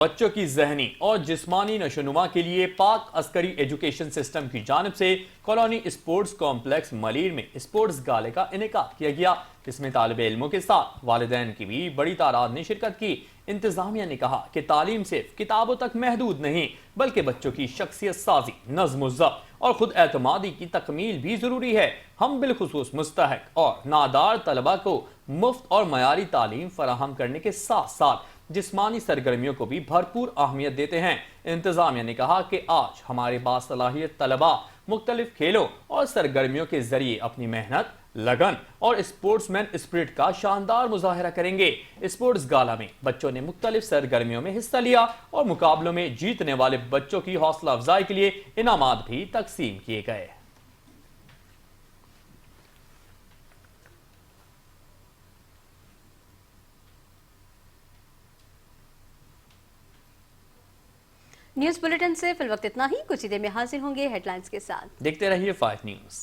बच्चों की ज़हनी और जिस्मानी नशोनुमा के लिए पाक अस्करी एजुकेशन सिस्टम की जानिब से कॉलोनी स्पोर्ट्स कॉम्प्लेक्स मलीर में स्पोर्ट्स गाले का इनेकाद किया गया, जिसमें तालिब इल्मों के साथ वालिदैन की भी बड़ी तादाद ने शिरकत की। इंतजामिया ने कहा कि तालीम सिर्फ किताबों तक महदूद नहीं, बल्कि बच्चों की शख्सियत साजी, नज़्म ज़ब्त और खुद एतमादी की तकमील भी जरूरी है। हम बिलखुसूस मुस्तहक और नादार तलबा को मुफ्त और मयारी तालीम फराहम करने के साथ साथ जिस्मानी सरगर्मियों को भी भरपूर अहमियत देते हैं। इंतजामिया ने कहा कि आज हमारे बासलाहियत तलबा मुख्तलिफ खेलों और सरगर्मियों के जरिए अपनी मेहनत, लगन और स्पोर्ट्समैन स्पिरिट का शानदार मुजाहरा करेंगे। स्पोर्ट्स गाला में बच्चों ने मुख्तलिफ सरगर्मियों में हिस्सा लिया और मुकाबलों में जीतने वाले बच्चों की हौसला अफजाई के लिए इनामात भी तकसीम किए गए। न्यूज बुलेटिन से फिल वक्त इतना ही। कुछ ही देर में हाजिर होंगे हेडलाइंस के साथ। देखते रहिए 5 न्यूज।